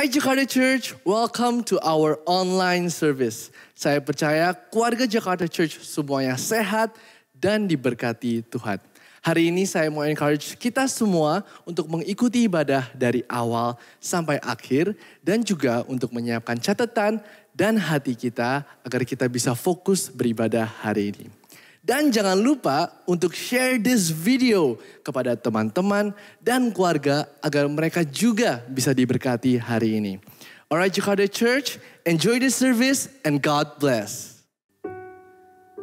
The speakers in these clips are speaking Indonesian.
Hai Jakarta Church, welcome to our online service. Saya percaya keluarga Jakarta Church semuanya sehat dan diberkati Tuhan. Hari ini saya mau encourage kita semua untuk mengikuti ibadah dari awal sampai akhir. Dan juga untuk menyiapkan catatan dan hati kita agar kita bisa fokus beribadah hari ini. Dan jangan lupa untuk share this video kepada teman-teman dan keluarga agar mereka juga bisa diberkati hari ini. Alright Jakarta Church, enjoy this service and God bless.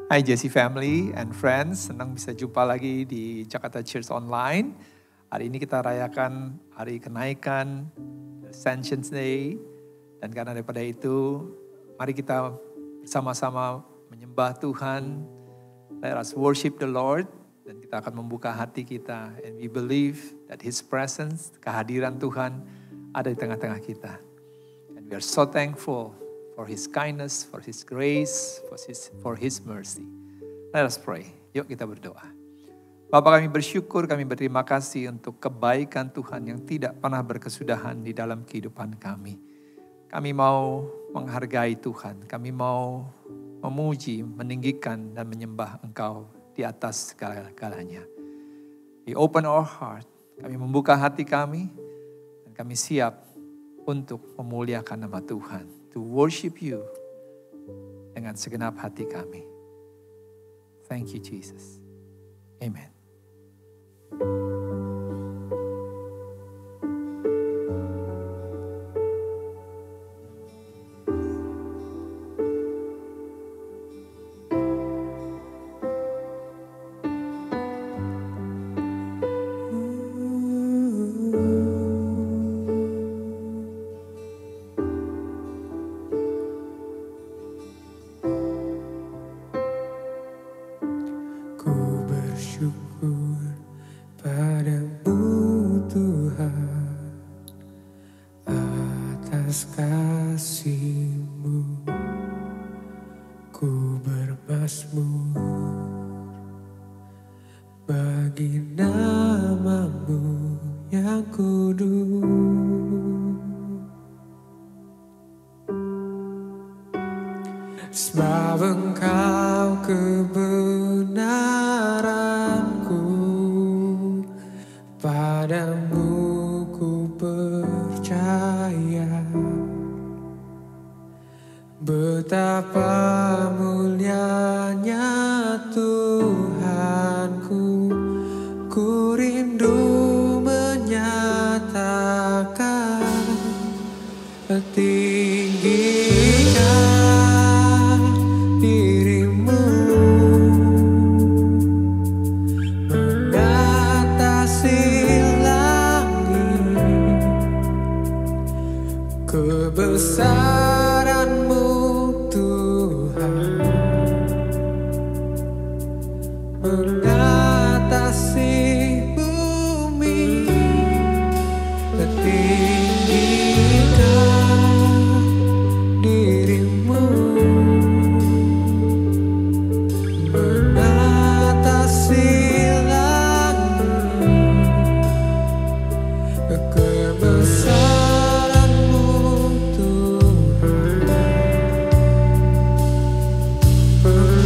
Hai Jesse family and friends, senang bisa jumpa lagi di Jakarta Church Online. Hari ini kita rayakan hari kenaikan, Ascension Day. Dan karena daripada itu, mari kita bersama-sama menyembah Tuhan. Let us worship the Lord. Dan kita akan membuka hati kita. And we believe that His presence, kehadiran Tuhan ada di tengah-tengah kita. And we are so thankful for His kindness, for His grace, for His mercy. Let us pray. Yuk kita berdoa. Bapa, kami bersyukur, kami berterima kasih untuk kebaikan Tuhan yang tidak pernah berkesudahan di dalam kehidupan kami. Kami mau menghargai Tuhan, kami mau memuji, meninggikan dan menyembah Engkau di atas segala-galanya. We open our heart, kami membuka hati kami dan kami siap untuk memuliakan nama Tuhan. To worship you dengan segenap hati kami. Thank you Jesus. Amen. Sebab Engkau kebenaranku, padamu ku percaya. Betapa mulianya Tuhanku, ku rindu menyatakan tinggikan dirimu mengatasi langit, kebesaranmu Tuhan mengatasi bumi, tinggikan dirimu mengatasi langit, kebesaranmu Tuhan mengatasi bumi.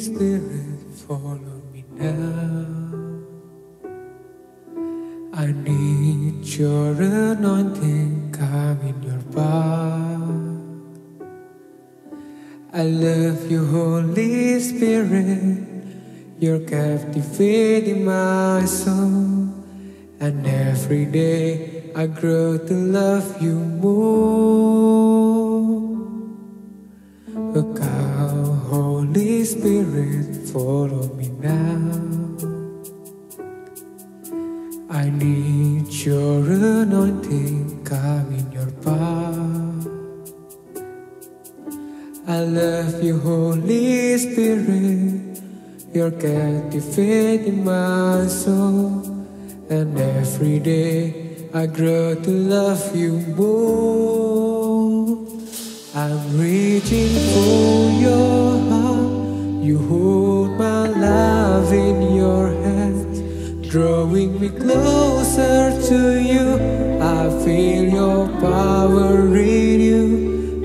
Spirit, follow me now. I need your anointing, come in your power. I love you, Holy Spirit. You're captivating my soul. And every day I grow to love you more. Oh, come, Holy Spirit, follow me now. I need your anointing, come in your power. I love you, Holy Spirit. You're captivating my soul. And every day I grow to love you more. I'm reaching for your heart. You hold my love in your hands, drawing me closer to you. I feel your power in you.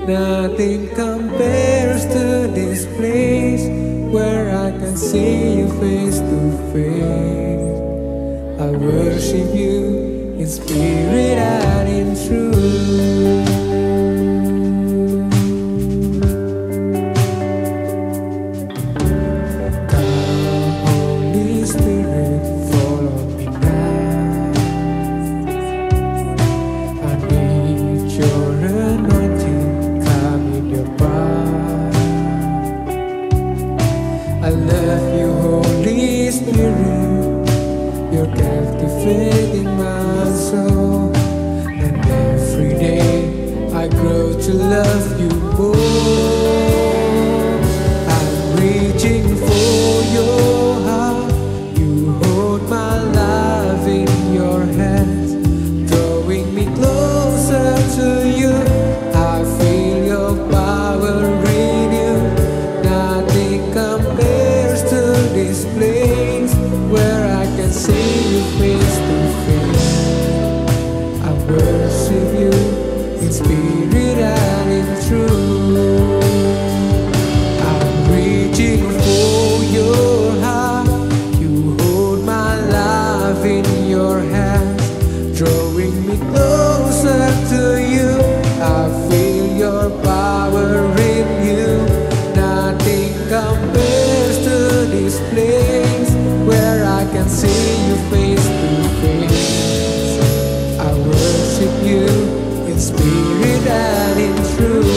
Nothing compares to this place where I can see you face to face. I worship you in spirit and in truth. Come, Holy Spirit, follow me now. I need your anointing, come in your power. I love you, Holy Spirit. You're captivating my soul. And every day I grow to love you more. I'm reaching for your heart. You hold my life in your hands, drawing me closer to you. I feel your power in you. Nothing compares to this place where I can see you face to face. I worship you in spirit and in truth. I'm reaching for your heart. You hold my life in your hands, drawing me closer to you. I feel your power in you. Nothing compares to this place where I can see you face to face. I worship you in spirit and in truth.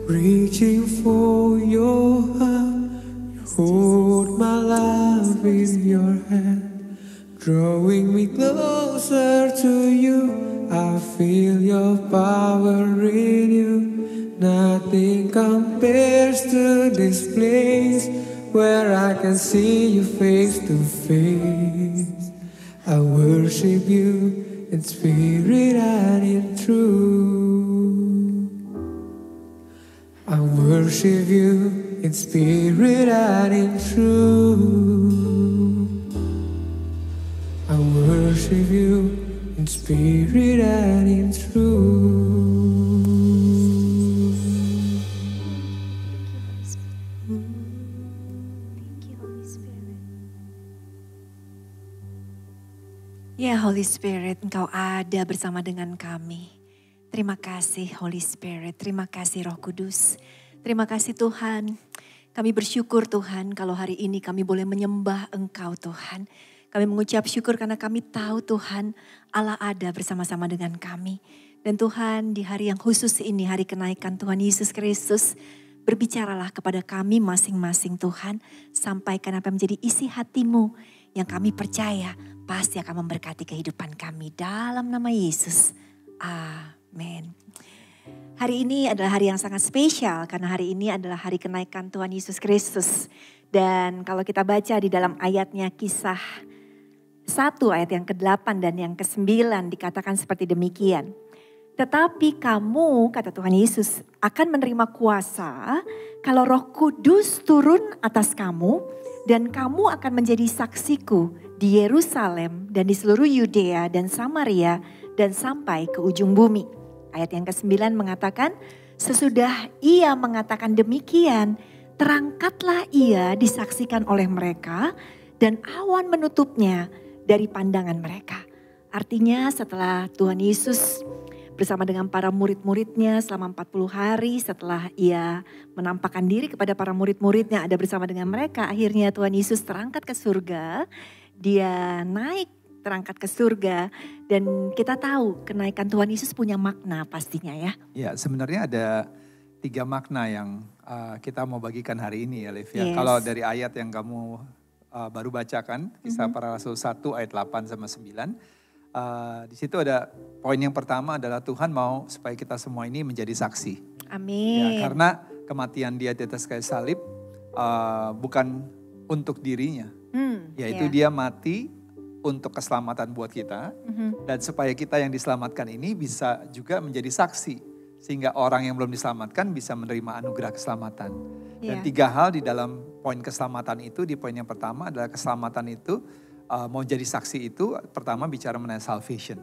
reaching for your heart. You hold my life in your hand, drawing me closer to you. I feel your power in you. Nothing compares to this place where I can see you face to face. I worship you in spirit and in truth. I worship you in spirit and in truth. I worship you in spirit and in truth. Ya Holy Spirit, Engkau ada bersama dengan kami. Terima kasih Holy Spirit, terima kasih Roh Kudus. Terima kasih Tuhan, kami bersyukur Tuhan kalau hari ini kami boleh menyembah Engkau Tuhan. Kami mengucap syukur karena kami tahu Tuhan Allah ada bersama-sama dengan kami. Dan Tuhan di hari yang khusus ini, hari kenaikan Tuhan Yesus Kristus, berbicaralah kepada kami masing-masing Tuhan. Sampaikan apa yang menjadi isi hatimu yang kami percaya pasti akan memberkati kehidupan kami dalam nama Yesus. Amin. Hari ini adalah hari yang sangat spesial karena hari ini adalah hari kenaikan Tuhan Yesus Kristus. Dan kalau kita baca di dalam ayatnya Kisah 1 ayat yang ke-8 dan yang ke-9 dikatakan seperti demikian. Tetapi kamu, kata Tuhan Yesus, akan menerima kuasa kalau Roh Kudus turun atas kamu dan kamu akan menjadi saksiku di Yerusalem dan di seluruh Yudea dan Samaria dan sampai ke ujung bumi. Ayat yang ke-9 mengatakan, sesudah ia mengatakan demikian, terangkatlah ia disaksikan oleh mereka dan awan menutupnya dari pandangan mereka. Artinya setelah Tuhan Yesus bersama dengan para murid-muridnya selama 40 hari setelah ia menampakkan diri kepada para murid-muridnya ada bersama dengan mereka. Akhirnya Tuhan Yesus terangkat ke surga, dia naik terangkat ke surga dan kita tahu kenaikan Tuhan Yesus punya makna pastinya ya. Ya sebenarnya ada 3 makna yang kita mau bagikan hari ini ya Liv. Ya. Yes. Kalau dari ayat yang kamu baru bacakan, Kisah Para Rasul 1 ayat 8 sama 9. Di situ ada poin yang pertama adalah Tuhan mau supaya kita semua ini menjadi saksi. Amin. Ya, karena kematian dia di atas kayu salib bukan untuk dirinya. Yaitu dia mati untuk keselamatan buat kita. Dan supaya kita yang diselamatkan ini bisa juga menjadi saksi. Sehingga orang yang belum diselamatkan bisa menerima anugerah keselamatan. Dan 3 hal di dalam poin keselamatan itu, di poin yang pertama adalah keselamatan itu, mau jadi saksi itu pertama bicara mengenai salvation.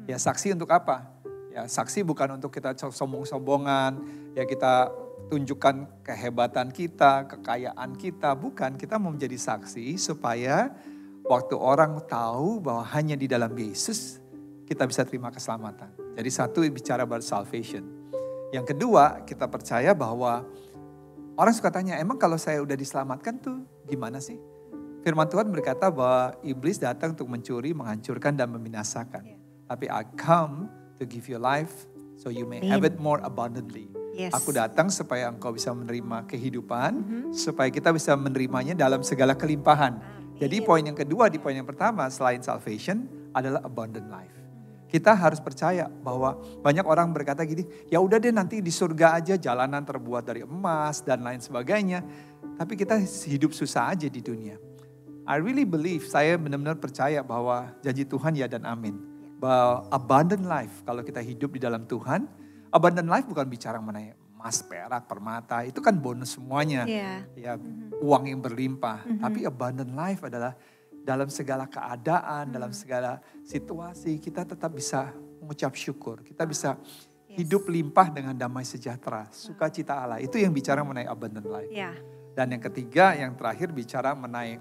Ya saksi untuk apa? Ya saksi bukan untuk kita sombong-sombongan, ya kita tunjukkan kehebatan kita, kekayaan kita. Bukan, kita mau menjadi saksi supaya waktu orang tahu bahwa hanya di dalam Yesus kita bisa terima keselamatan. Jadi satu bicara about salvation. Yang kedua kita percaya bahwa orang suka tanya, emang kalau saya udah diselamatkan tuh gimana sih? Firman Tuhan berkata bahwa iblis datang untuk mencuri, menghancurkan dan membinasakan. Tapi I come to give you life so you may have it more abundantly. Yes. Aku datang supaya engkau bisa menerima kehidupan, supaya kita bisa menerimanya dalam segala kelimpahan. Jadi poin yang kedua di poin yang pertama selain salvation adalah abundant life. Kita harus percaya bahwa banyak orang berkata gini, ya udah deh nanti di surga aja jalanan terbuat dari emas dan lain sebagainya. Tapi kita hidup susah aja di dunia. I really believe, saya benar-benar percaya bahwa janji Tuhan ya dan amin. Bahwa abundant life, kalau kita hidup di dalam Tuhan, abundant life bukan bicara mengenai emas, perak, permata, itu kan bonus semuanya. Ya, uang yang berlimpah. Tapi abundant life adalah dalam segala keadaan, dalam segala situasi, kita tetap bisa mengucap syukur. Kita bisa hidup limpah dengan damai sejahtera, sukacita Allah. Itu yang bicara mengenai abundant life. Dan yang ketiga, yang terakhir bicara mengenai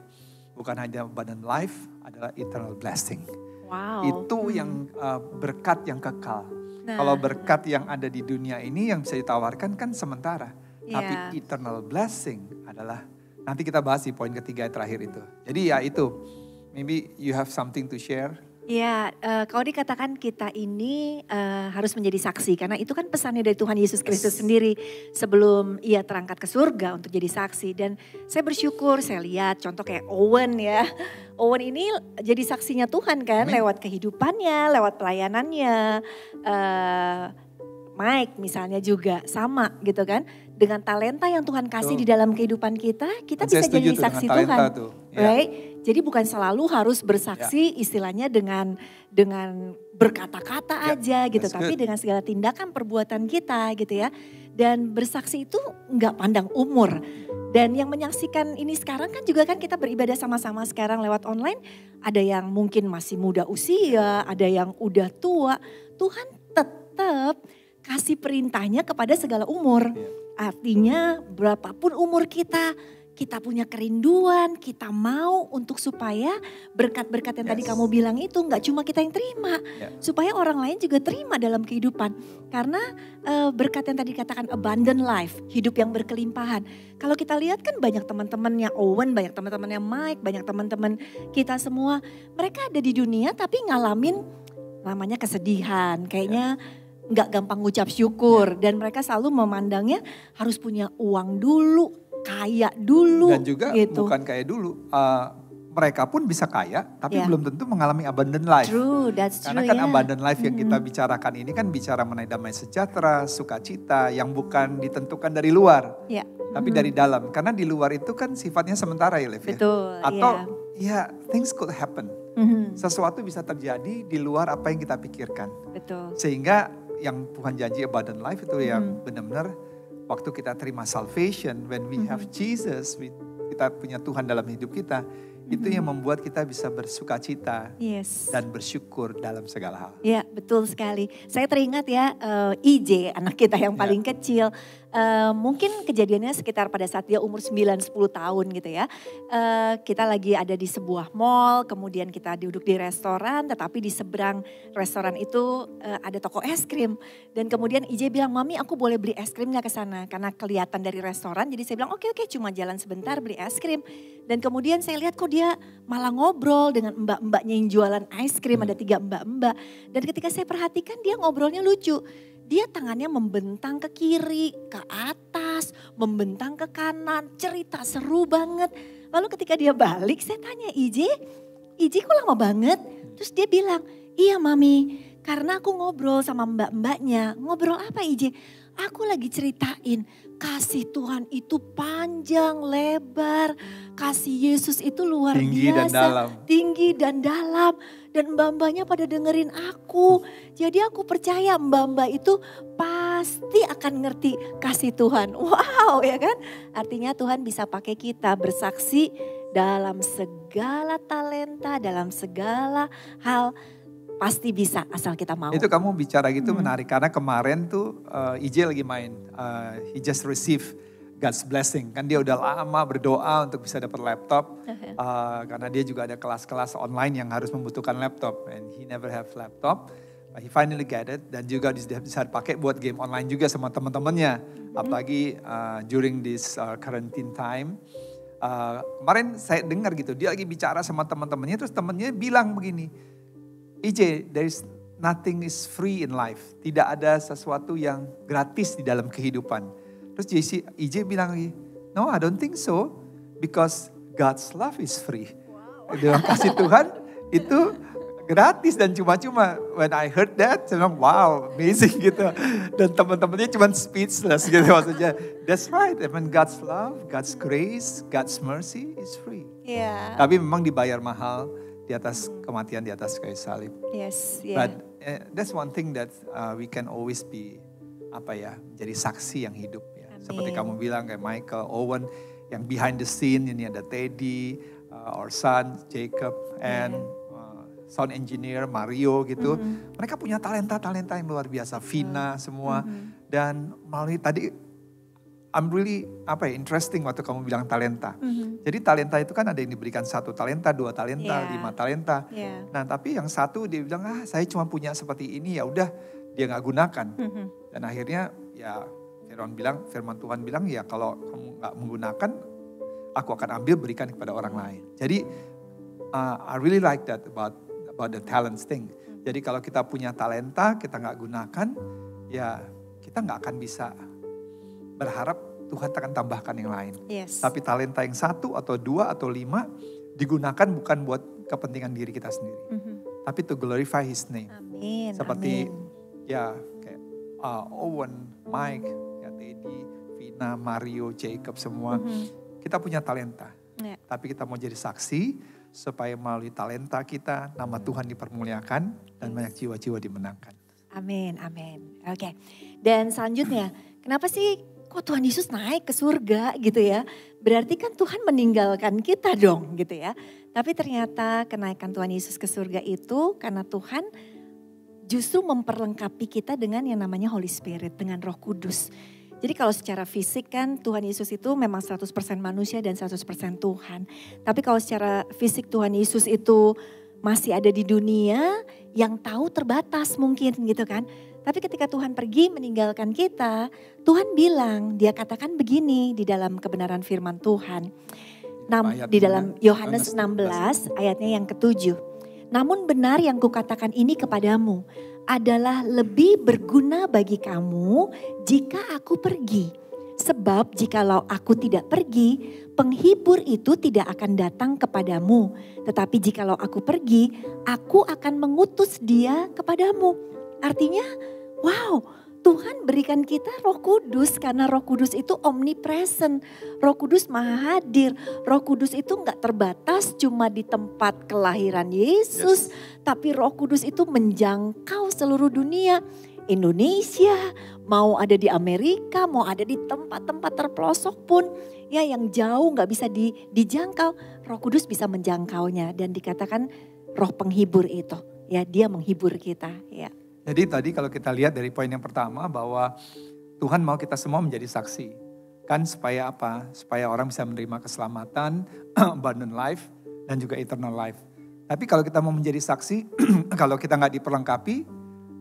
bukan hanya abundant life, adalah eternal blessing. Wow. Itu yang berkat yang kekal. Kalau berkat yang ada di dunia ini yang bisa ditawarkan kan sementara. Tapi eternal blessing adalah, nanti kita bahas di poin ketiga terakhir itu. Jadi ya itu, maybe you have something to share. Ya, kalau dikatakan kita ini harus menjadi saksi, karena itu kan pesannya dari Tuhan Yesus Kristus sendiri sebelum ia terangkat ke surga untuk jadi saksi. Dan saya bersyukur, saya lihat contoh kayak Owen ya. Owen ini jadi saksinya Tuhan kan, lewat kehidupannya, lewat pelayanannya. Mike misalnya juga sama gitu kan. Dengan talenta yang Tuhan kasih di dalam kehidupan kita bisa jadi saksi Tuhan. Right? Jadi bukan selalu harus bersaksi istilahnya dengan berkata-kata aja gitu. Tapi dengan segala tindakan perbuatan kita gitu ya. Dan bersaksi itu nggak pandang umur. Dan yang menyaksikan ini sekarang kan juga kan kita beribadah sama-sama sekarang lewat online. Ada yang mungkin masih muda usia, ada yang udah tua. Tuhan tetap kasih perintahnya kepada segala umur. Artinya berapapun umur kita punya kerinduan, kita mau untuk supaya berkat-berkat yang tadi kamu bilang itu nggak cuma kita yang terima. Supaya orang lain juga terima dalam kehidupan. Karena berkat yang tadi katakan abundant life, hidup yang berkelimpahan. Kalau kita lihat kan banyak teman-temannya Owen, banyak teman-temannya Mike, banyak teman-teman kita semua. Mereka ada di dunia tapi ngalamin namanya kesedihan, kayaknya nggak gampang ngucap syukur. Dan mereka selalu memandangnya harus punya uang dulu, kaya dulu. Dan juga gitu. bukan kaya dulu, mereka pun bisa kaya tapi belum tentu mengalami abundant life. True, that's Karena true, kan abundant life yang kita bicarakan ini kan bicara mengenai damai sejahtera, sukacita yang bukan ditentukan dari luar. Tapi dari dalam. Karena di luar itu kan sifatnya sementara ya Lev. Betul, Atau things could happen. Sesuatu bisa terjadi di luar apa yang kita pikirkan. Betul. Sehingga yang Tuhan janji abundant life itu yang benar-benar waktu kita terima salvation, when we have Jesus, kita punya Tuhan dalam hidup kita, itu yang membuat kita bisa bersukacita dan bersyukur dalam segala hal. Ya, betul sekali. Saya teringat ya, IJ, anak kita yang paling kecil, mungkin kejadiannya sekitar pada saat dia umur 9-10 tahun gitu ya. Kita lagi ada di sebuah mall, kemudian kita duduk di restoran, tetapi di seberang restoran itu ada toko es krim. Dan kemudian IJ bilang, "Mami, aku boleh beli es krim gak ke sana?" Karena kelihatan dari restoran, jadi saya bilang, oke, cuma jalan sebentar beli es krim. Dan kemudian saya lihat kok dia malah ngobrol dengan mbak-mbaknya yang jualan es krim, ada 3 mbak-mbak. Dan ketika saya perhatikan dia ngobrolnya lucu. Dia tangannya membentang ke kiri, ke atas, membentang ke kanan, cerita seru banget. Lalu ketika dia balik saya tanya, IJ kok lama banget? Terus dia bilang, "Iya Mami, karena aku ngobrol sama mbak-mbaknya." "Ngobrol apa IJ?" "Aku lagi ceritain kasih Tuhan itu panjang, lebar. Kasih Yesus itu luar biasa. Tinggi dan dalam. Dan mbak-mbaknya pada dengerin aku. Jadi aku percaya mbak-mbak itu pasti akan ngerti kasih Tuhan." Wow, ya kan? Artinya Tuhan bisa pakai kita bersaksi dalam segala talenta, dalam segala hal. Pasti bisa asal kita mau. Itu kamu bicara gitu menarik. Karena kemarin tuh IJ lagi main. He just received God's blessing. Kan dia udah lama berdoa untuk bisa dapat laptop. Karena dia juga ada kelas-kelas online yang harus membutuhkan laptop. And he never have laptop. But he finally get it. Dan juga bisa dipakai buat game online juga sama teman-temannya. Apalagi during this quarantine time. Kemarin saya dengar gitu. Dia lagi bicara sama teman-temannya. Terus temannya bilang begini. IJ, nothing is free in life. Tidak ada sesuatu yang gratis di dalam kehidupan. Terus IJ bilang lagi, "No, I don't think so. Because God's love is free." Dalam kasih Tuhan itu gratis dan cuma-cuma. When I heard that, saya bilang, wow, amazing gitu. Dan teman-temannya cuma speechless gitu maksudnya. That's right, I mean God's love, God's grace, God's mercy is free. Tapi memang dibayar mahal. Di atas kematian, di atas kayu salib. But that's one thing that we can always be jadi saksi yang hidup ya. Seperti kamu bilang kayak Michael, Owen yang behind the scene, ini ada Teddy, our son Jacob, and sound engineer Mario gitu. Mereka punya talenta-talenta yang luar biasa, Vina semua. Dan melalui tadi I'm really interesting waktu kamu bilang talenta. Jadi talenta itu kan ada yang diberikan 1 talenta, 2 talenta, 5 talenta. Nah tapi yang 1 dia bilang saya cuma punya seperti ini, ya udah dia nggak gunakan. Dan akhirnya ya firman Tuhan bilang ya kalau kamu nggak menggunakan, aku akan ambil berikan kepada orang lain. Jadi I really like that about about the talents thing. Jadi kalau kita punya talenta, kita nggak gunakan, ya kita nggak akan bisa berharap Tuhan akan tambahkan yang lain. Yes. Tapi talenta yang 1 atau 2 atau 5 digunakan bukan buat kepentingan diri kita sendiri. Tapi to glorify His name. Amin. Seperti amin. ya kayak Owen, Mike, ya Teddy, Vina, Mario, Jacob semua. Kita punya talenta. Ya. Tapi kita mau jadi saksi supaya melalui talenta kita nama Tuhan dipermuliakan dan banyak jiwa-jiwa dimenangkan. Amin, amin. Oke. Dan selanjutnya, kenapa sih kok Tuhan Yesus naik ke surga gitu ya? Berarti kan Tuhan meninggalkan kita dong gitu ya. Tapi ternyata kenaikan Tuhan Yesus ke surga itu karena Tuhan justru memperlengkapi kita dengan yang namanya Holy Spirit, dengan Roh Kudus. Jadi kalau secara fisik kan Tuhan Yesus itu memang 100% manusia dan 100% Tuhan. Tapi kalau secara fisik Tuhan Yesus itu masih ada di dunia, yang tahu terbatas mungkin gitu kan. Tapi ketika Tuhan pergi meninggalkan kita, Tuhan bilang, dia katakan begini di dalam kebenaran firman Tuhan. Di dalam Yohanes 16 ayatnya yang ke-7. Namun benar yang kukatakan ini kepadamu adalah lebih berguna bagi kamu jika aku pergi. Sebab jikalau aku tidak pergi, penghibur itu tidak akan datang kepadamu. Tetapi jikalau aku pergi, aku akan mengutus dia kepadamu. Artinya, wow, Tuhan berikan kita Roh Kudus karena Roh Kudus itu omnipresent. Roh Kudus maha hadir. Roh Kudus itu enggak terbatas cuma di tempat kelahiran Yesus. Tapi Roh Kudus itu menjangkau seluruh dunia. Indonesia, mau ada di Amerika, mau ada di tempat-tempat terpelosok pun. Ya yang jauh enggak bisa dijangkau. Roh Kudus bisa menjangkaunya dan dikatakan roh penghibur itu. Ya dia menghibur kita ya. Jadi tadi kalau kita lihat dari poin yang pertama bahwa Tuhan mau kita semua menjadi saksi. Kan supaya apa? Supaya orang bisa menerima keselamatan, abundant life, dan juga eternal life. Tapi kalau kita mau menjadi saksi, kalau kita nggak diperlengkapi,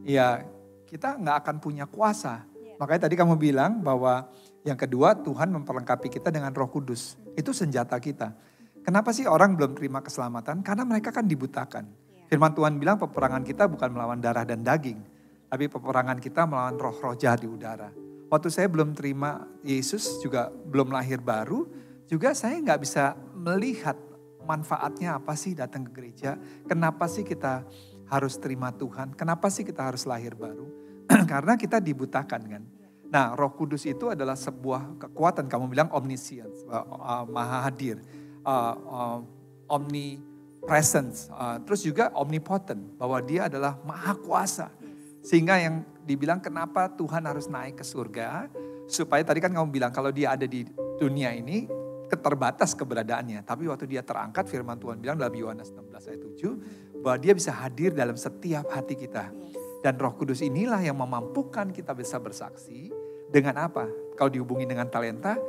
ya kita nggak akan punya kuasa. Makanya tadi kamu bilang bahwa yang kedua Tuhan memperlengkapi kita dengan Roh Kudus. Itu senjata kita. Kenapa sih orang belum terima keselamatan? Karena mereka kan dibutakan. Firman Tuhan bilang peperangan kita bukan melawan darah dan daging. Tapi peperangan kita melawan roh-roh jahat di udara. Waktu saya belum terima Yesus juga belum lahir baru. Juga saya nggak bisa melihat manfaatnya apa sih datang ke gereja. Kenapa sih kita harus terima Tuhan. Kenapa sih kita harus lahir baru. Karena kita dibutakan kan. Nah Roh Kudus itu adalah sebuah kekuatan. Kamu bilang omniscience, maha hadir, omnipresence, terus juga omnipotent, bahwa dia adalah maha kuasa. Sehingga yang dibilang kenapa Tuhan harus naik ke surga, supaya tadi kan kamu bilang kalau dia ada di dunia ini, terbatas keberadaannya. Tapi waktu dia terangkat, firman Tuhan bilang dalam Yohanes 16 ayat 7, bahwa dia bisa hadir dalam setiap hati kita. Dan Roh Kudus inilah yang memampukan kita bisa bersaksi dengan apa? Kalau dihubungi dengan talenta,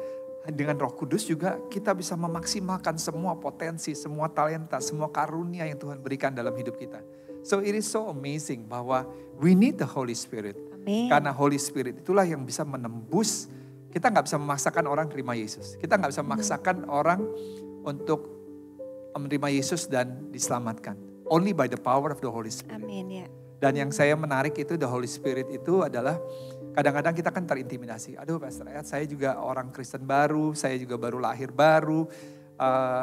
dengan Roh Kudus juga kita bisa memaksimalkan semua potensi, semua talenta, semua karunia yang Tuhan berikan dalam hidup kita. So it is so amazing bahwa we need the Holy Spirit. Amin. Karena Holy Spirit itulah yang bisa menembus. Kita gak bisa memaksakan orang terima Yesus. Kita gak bisa memaksakan orang untuk menerima Yesus dan diselamatkan. Only by the power of the Holy Spirit. Amin ya. Dan yang saya menarik itu the Holy Spirit itu adalah kadang-kadang kita kan terintimidasi. Aduh Pastor Ed, saya juga orang Kristen baru, saya juga baru lahir baru,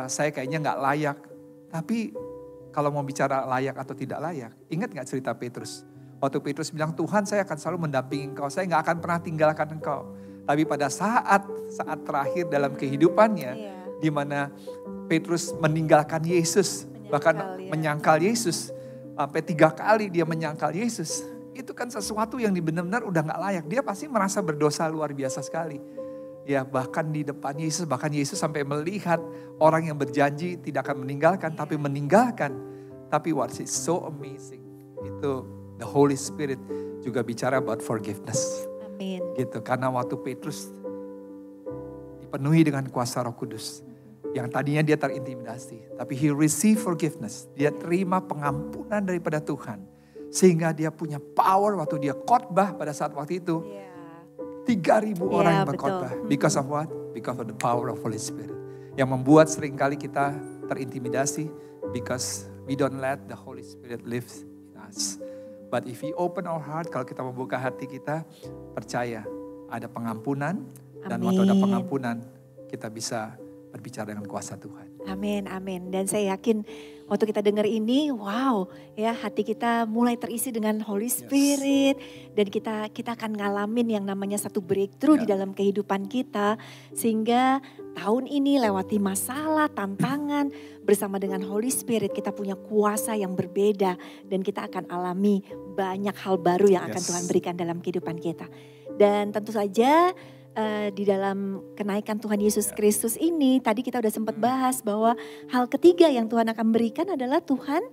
saya kayaknya gak layak. Tapi kalau mau bicara layak atau tidak layak, ingat gak cerita Petrus? Waktu Petrus bilang, Tuhan saya akan selalu mendampingi engkau, saya gak akan pernah tinggalkan engkau. Tapi pada saat terakhir dalam kehidupannya, di mana Petrus meninggalkan Yesus, bahkan menyangkal Yesus, sampai 3 kali dia menyangkal Yesus. Itu kan sesuatu yang benar-benar udah gak layak. Dia pasti merasa berdosa luar biasa sekali. Ya bahkan di depan Yesus, bahkan Yesus sampai melihat orang yang berjanji tidak akan meninggalkan, tapi meninggalkan. Tapi what is so amazing, itu the Holy Spirit juga bicara about forgiveness. Amin. Gitu, karena waktu Petrus dipenuhi dengan kuasa Roh Kudus. Yang tadinya dia terintimidasi, tapi he receive forgiveness. Dia terima pengampunan daripada Tuhan. Sehingga dia punya power waktu dia khotbah pada saat waktu itu. 3.000 orang yang berkhotbah. Because of what? Because of the power of Holy Spirit. Yang membuat seringkali kita terintimidasi because we don't let the Holy Spirit live in us. But if we open our heart, kalau kita membuka hati kita, percaya ada pengampunan. Dan waktu ada pengampunan, kita bisa berbicara dengan kuasa Tuhan. Amin, amin. Dan saya yakin waktu kita dengar ini, wow, ya hati kita mulai terisi dengan Holy Spirit. Dan kita akan ngalamin yang namanya satu breakthrough di dalam kehidupan kita. Sehingga tahun ini lewati masalah, tantangan, bersama dengan Holy Spirit kita punya kuasa yang berbeda. Dan kita akan alami banyak hal baru yang akan Tuhan berikan dalam kehidupan kita. Dan tentu saja di dalam kenaikan Tuhan Yesus Kristus ini, tadi kita udah sempat bahas bahwa hal ketiga yang Tuhan akan berikan adalah Tuhan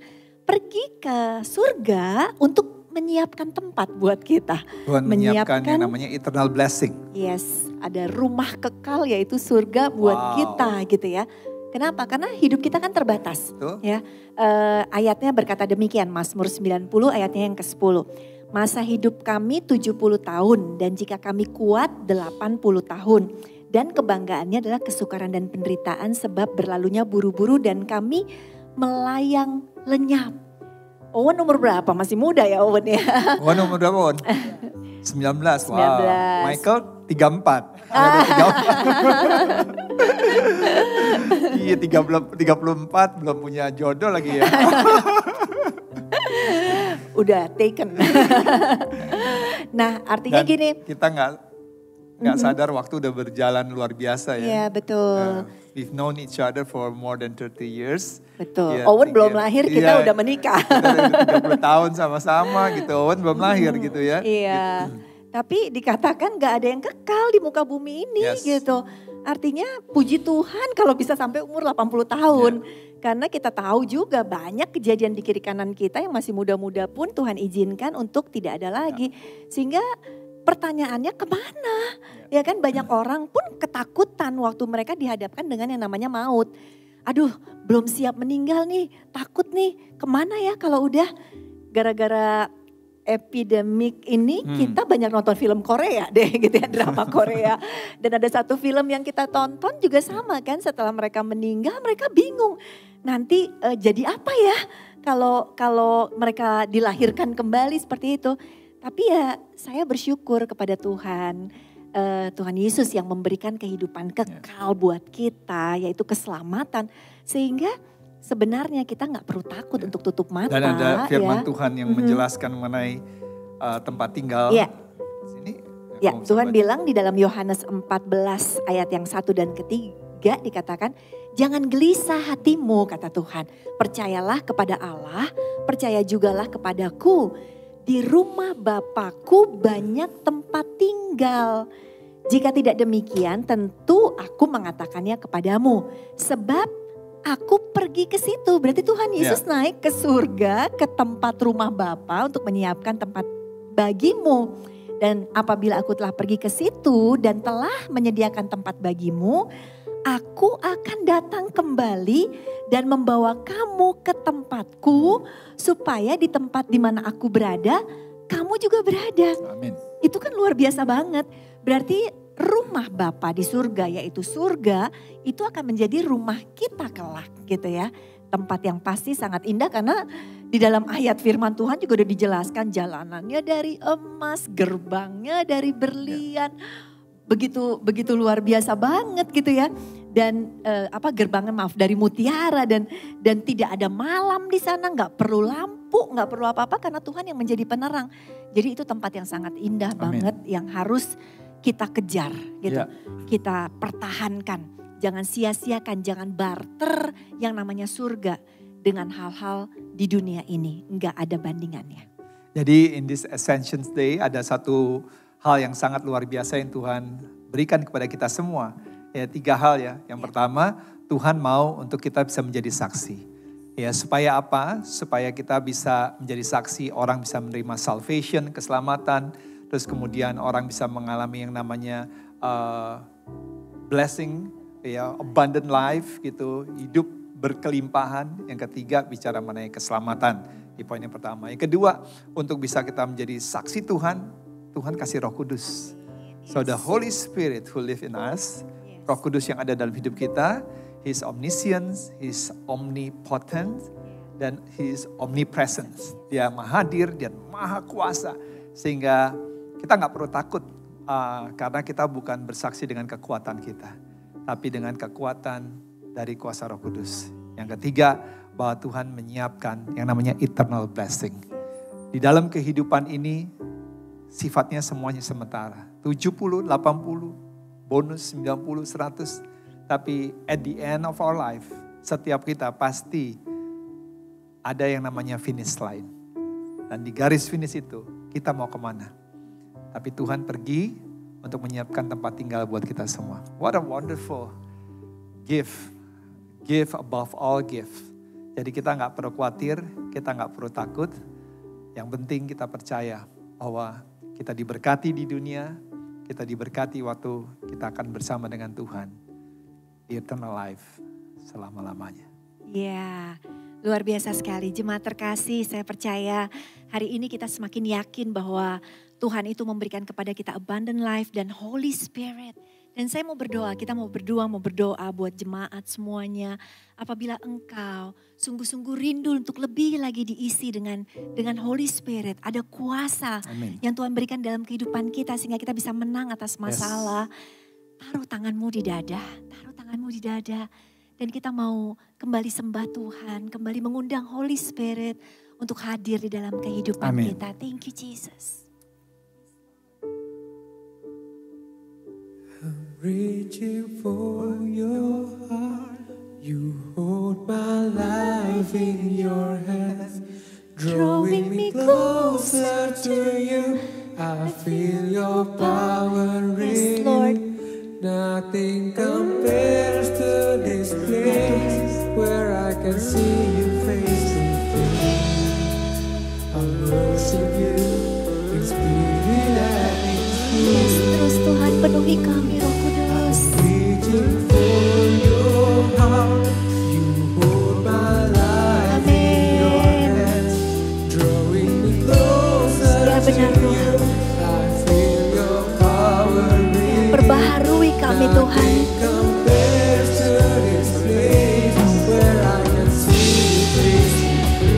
pergi ke surga untuk menyiapkan tempat buat kita. Tuhan menyiapkan yang namanya eternal blessing. Yes, ada rumah kekal yaitu surga buat kita gitu ya. Kenapa? Karena hidup kita kan terbatas. Ya, ayatnya berkata demikian, Mazmur 90 ayatnya yang ke-10. Masa hidup kami 70 tahun dan jika kami kuat 80 tahun. Dan kebanggaannya adalah kesukaran dan penderitaan sebab berlalunya buru-buru dan kami melayang lenyap. Owen umur berapa? Masih muda ya Owen ya? Owen umur berapa Owen? 19. Wow. Michael 34. Iya 34 belum punya jodoh lagi ya. Udah taken. Nah artinya dan gini. Kita nggak sadar waktu udah berjalan luar biasa ya. Iya betul. We've known each other for more than 30 years. Betul. Ya, Owen belum lahir kita udah menikah. Kita udah 30 tahun sama-sama gitu. Owen belum lahir gitu ya. Iya. Tapi dikatakan gak ada yang kekal di muka bumi ini gitu. Artinya puji Tuhan kalau bisa sampai umur 80 tahun. Karena kita tahu juga banyak kejadian di kiri kanan kita yang masih muda-muda pun Tuhan izinkan untuk tidak ada lagi. Sehingga pertanyaannya kemana? Ya kan banyak orang pun ketakutan waktu mereka dihadapkan dengan yang namanya maut. Aduh belum siap meninggal nih, takut nih. Kemana ya kalau udah gara-gara epidemik ini kita banyak nonton film Korea deh gitu ya, drama Korea. Dan ada satu film yang kita tonton juga sama kan, setelah mereka meninggal mereka bingung. Nanti jadi apa ya kalau mereka dilahirkan kembali seperti itu. Tapi ya saya bersyukur kepada Tuhan. Tuhan Yesus yang memberikan kehidupan kekal buat kita, yaitu keselamatan. Sehingga sebenarnya kita nggak perlu takut untuk tutup mata. Dan ada firman Tuhan yang menjelaskan mengenai tempat tinggal. Sini, Tuhan bilang di dalam Yohanes 14 ayat yang 1 dan ketiga dikatakan, jangan gelisah hatimu kata Tuhan. Percayalah kepada Allah, percaya jugalah kepadaku. Di rumah Bapakku banyak tempat tinggal. Jika tidak demikian tentu aku mengatakannya kepadamu. Sebab aku pergi ke situ. Berarti Tuhan Yesus naik ke surga, ke tempat rumah Bapa untuk menyiapkan tempat bagimu. Dan apabila aku telah pergi ke situ dan telah menyediakan tempat bagimu, aku akan datang kembali dan membawa kamu ke tempatku supaya di tempat di mana aku berada, kamu juga berada. Amin. Itu kan luar biasa banget. Berarti rumah Bapa di surga, yaitu surga, itu akan menjadi rumah kita kelak gitu ya. Tempat yang pasti sangat indah karena di dalam ayat firman Tuhan juga udah dijelaskan jalanannya dari emas, gerbangnya dari berlian. Begitu luar biasa banget gitu ya. Dan gerbangnya dari mutiara dan tidak ada malam di sana, nggak perlu lampu, nggak perlu apa-apa karena Tuhan yang menjadi penerang. Jadi itu tempat yang sangat indah banget yang harus kita kejar gitu. Kita pertahankan. Jangan sia-siakan, jangan barter yang namanya surga dengan hal-hal di dunia ini. Enggak ada bandingannya. Jadi in this Ascension Day ada satu hal yang sangat luar biasa yang Tuhan berikan kepada kita semua. Ya 3 hal ya. Yang pertama, Tuhan mau untuk kita bisa menjadi saksi. Ya supaya apa? Supaya kita bisa menjadi saksi, orang bisa menerima salvation, keselamatan. Terus kemudian orang bisa mengalami yang namanya blessing, ya abundant life gitu, hidup berkelimpahan. Yang ketiga bicara mengenai keselamatan di poin yang pertama. Yang kedua, untuk bisa kita menjadi saksi Tuhan, Tuhan kasih Roh Kudus. So the Holy Spirit who live in us, Roh Kudus yang ada dalam hidup kita, He's omniscient, He's omnipotent, Dan He is omnipresence. Dia maha hadir, dia maha kuasa. Sehingga kita gak perlu takut karena kita bukan bersaksi dengan kekuatan kita. Tapi dengan kekuatan dari kuasa Roh Kudus. Yang ketiga, bahwa Tuhan menyiapkan yang namanya eternal blessing. Di dalam kehidupan ini, sifatnya semuanya sementara. 70, 80, bonus 90, 100. Tapi at the end of our life, setiap kita pasti ada yang namanya finish line. Dan di garis finish itu, kita mau kemana? Tapi Tuhan pergi untuk menyiapkan tempat tinggal buat kita semua. What a wonderful gift. Give above all gift. Jadi kita gak perlu khawatir, kita gak perlu takut. Yang penting kita percaya bahwa kita diberkati di dunia, kita diberkati waktu kita akan bersama dengan Tuhan. Di eternal life selama-lamanya. Ya, luar biasa sekali. Jemaat terkasih, saya percaya hari ini kita semakin yakin bahwa Tuhan itu memberikan kepada kita abundant life dan Holy Spirit. Dan saya mau berdoa, kita mau berdoa buat jemaat semuanya. Apabila engkau sungguh-sungguh rindu untuk lebih lagi diisi dengan Holy Spirit. Ada kuasa yang Tuhan berikan dalam kehidupan kita sehingga kita bisa menang atas masalah. Taruh tanganmu di dada, Dan kita mau kembali sembah Tuhan, kembali mengundang Holy Spirit untuk hadir di dalam kehidupan kita. Thank you Jesus. Reaching for your heart, you hold my life in your hands, drawing me closer to you. I feel your power in me. Nothing compares to this place where I can see you face to face. I worship you in spirit and in truth. Yes, terus Tuhan penuhi kami Roh Kudus. Reaching for your heart, you hold my life in your hands, drawing me closer to you. I feel your power in me. Perbaharui kami Tuhan. Compares to this place where I can see you face to face.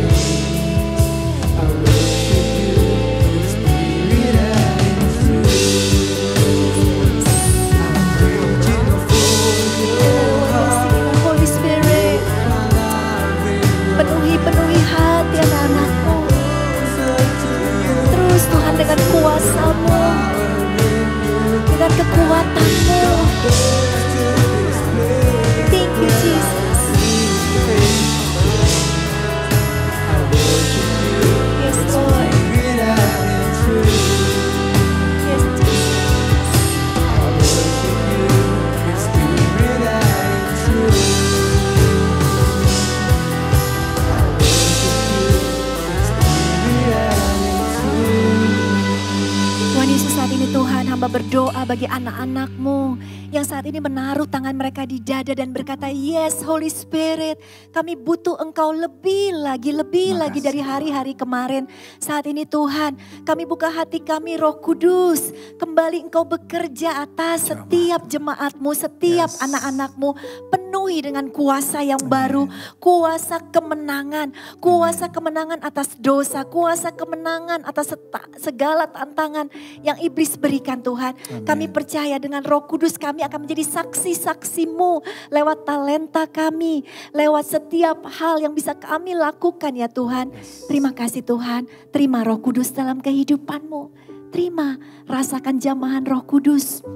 I worship you in spirit and in truth. I'm reaching for your heart, Holy Spirit, my life in your penuhi hati anak-anakmu. Terus Tuhan dengan kuasa-Mu, dengan kekuatan-Mu. Thank you Jesus. Yes Lord. Yes Jesus. Tuhan Yesus, saat ini Tuhan hamba berdoa bagi anak-anak-Mu yang saat ini menaruh tangan mereka di dada dan berkata, yes Holy Spirit, kami butuh Engkau lebih lagi dari hari-hari kemarin. Saat ini Tuhan, kami buka hati kami Roh Kudus, kembali Engkau bekerja atas setiap jemaat-Mu, setiap anak-anak-Mu, penuhi dengan kuasa yang baru, kuasa kemenangan atas dosa, kuasa kemenangan atas segala tantangan yang iblis berikan Tuhan. Kami percaya dengan Roh Kudus kami akan menjadi saksi-saksi-Mu lewat talenta kami, lewat setiap hal yang bisa kami lakukan ya Tuhan. Terima kasih Tuhan, terima Roh Kudus dalam kehidupan-Mu. Terima, rasakan jamahan Roh Kudus.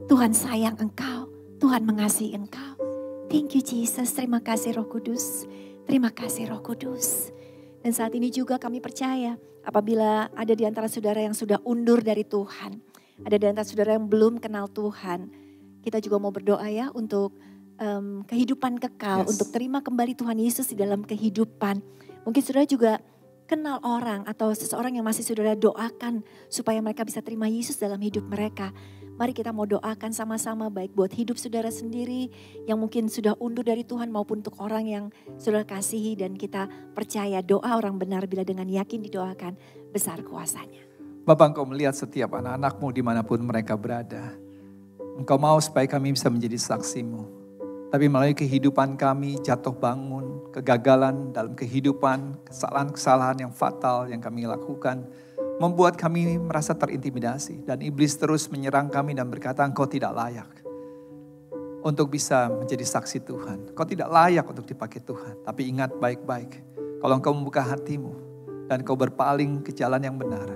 Tuhan sayang Engkau, Tuhan mengasihi Engkau. Thank you Jesus, terima kasih Roh Kudus. Terima kasih Roh Kudus. Dan saat ini juga kami percaya apabila ada di antara saudara yang sudah undur dari Tuhan, ada di antara saudara yang belum kenal Tuhan, kita juga mau berdoa ya untuk kehidupan kekal, untuk terima kembali Tuhan Yesus di dalam kehidupan. Mungkin saudara juga kenal orang atau seseorang yang masih saudara doakan supaya mereka bisa terima Yesus dalam hidup mereka. Mari kita mau doakan sama-sama, baik buat hidup saudara sendiri yang mungkin sudah undur dari Tuhan maupun untuk orang yang saudara kasihi, dan kita percaya doa orang benar bila dengan yakin didoakan besar kuasanya. Bapak, Engkau melihat setiap anak-anak-Mu dimanapun mereka berada. Engkau mau supaya kami bisa menjadi saksi-Mu. Tapi melalui kehidupan kami, jatuh bangun, kegagalan dalam kehidupan, kesalahan-kesalahan yang fatal yang kami lakukan, membuat kami merasa terintimidasi. Dan iblis terus menyerang kami dan berkata, engkau tidak layak untuk bisa menjadi saksi Tuhan. Kau tidak layak untuk dipakai Tuhan. Tapi ingat baik-baik, kalau engkau membuka hatimu dan kau berpaling ke jalan yang benar.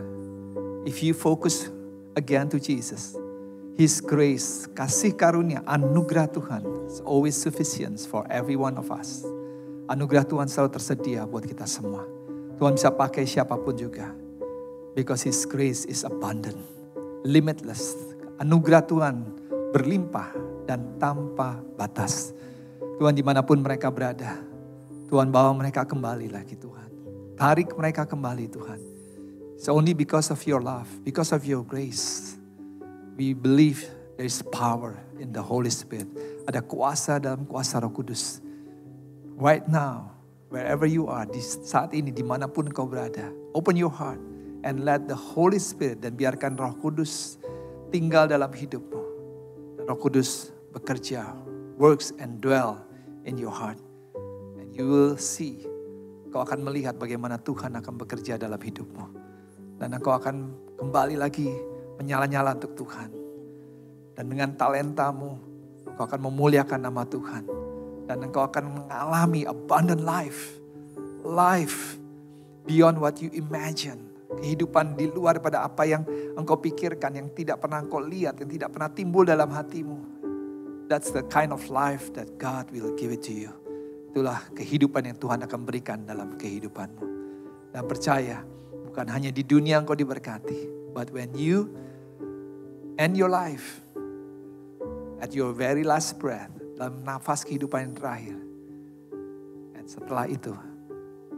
If you focus again to Jesus, His grace, kasih karunia, anugerah Tuhan is always sufficient for every one of us. Anugerah Tuhan selalu tersedia buat kita semua. Tuhan bisa pakai siapapun juga. Because His grace is abundant, limitless. Anugerah Tuhan berlimpah dan tanpa batas. Tuhan dimanapun mereka berada, Tuhan bawa mereka kembali lagi Tuhan. Tarik mereka kembali Tuhan. It's only because of your love, because of your grace. We believe there is power in the Holy Spirit. Ada kuasa dalam kuasa Roh Kudus. Right now, wherever you are, di saat ini, dimanapun kau berada, open your heart and let the Holy Spirit, dan biarkan Roh Kudus tinggal dalam hidupmu. Dan Roh Kudus bekerja, works and dwell in your heart. And you will see, kau akan melihat bagaimana Tuhan akan bekerja dalam hidupmu. Dan kau akan kembali lagi menyala-nyala untuk Tuhan. Dan dengan talentamu, engkau akan memuliakan nama Tuhan. Dan engkau akan mengalami abundant life. Life beyond what you imagine. Kehidupan di luar daripada apa yang engkau pikirkan, yang tidak pernah engkau lihat, yang tidak pernah timbul dalam hatimu. That's the kind of life that God will give it to you. Itulah kehidupan yang Tuhan akan berikan dalam kehidupanmu. Dan percaya, bukan hanya di dunia engkau diberkati, but when you end your life at your very last breath, dalam nafas kehidupan yang terakhir. Dan setelah itu,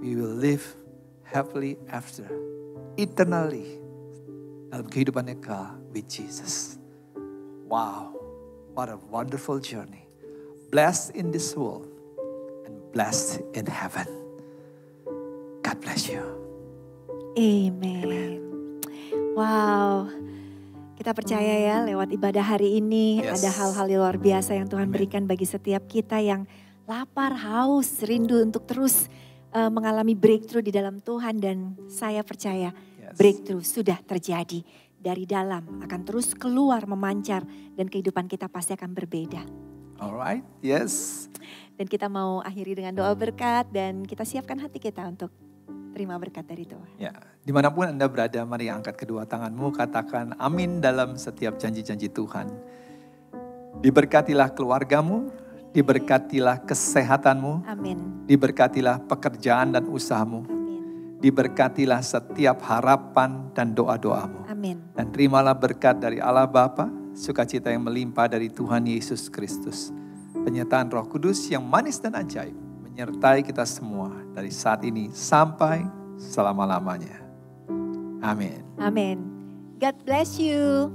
we will live happily after, eternally, dalam kehidupan kekal with Jesus. Wow, what a wonderful journey. Blessed in this world and blessed in heaven. God bless you. Amen. Wow. Kita percaya ya lewat ibadah hari ini ada hal-hal yang luar biasa yang Tuhan berikan bagi setiap kita yang lapar, haus, rindu untuk terus mengalami breakthrough di dalam Tuhan. Dan saya percaya breakthrough sudah terjadi. Dari dalam akan terus keluar memancar dan kehidupan kita pasti akan berbeda. Alright, yes. Dan kita mau akhiri dengan doa berkat dan kita siapkan hati kita untuk terima berkat dari Tuhan. Ya, dimanapun Anda berada, mari angkat kedua tanganmu, katakan amin dalam setiap janji-janji Tuhan. Diberkatilah keluargamu, diberkatilah kesehatanmu, amin. Diberkatilah pekerjaan dan usahamu, Amin. Diberkatilah setiap harapan dan doa-doamu. Amin. Dan terimalah berkat dari Allah Bapa, sukacita yang melimpah dari Tuhan Yesus Kristus, penyertaan Roh Kudus yang manis dan ajaib, menyertai kita semua dari saat ini sampai selama-lamanya. Amin. Amin. God bless you.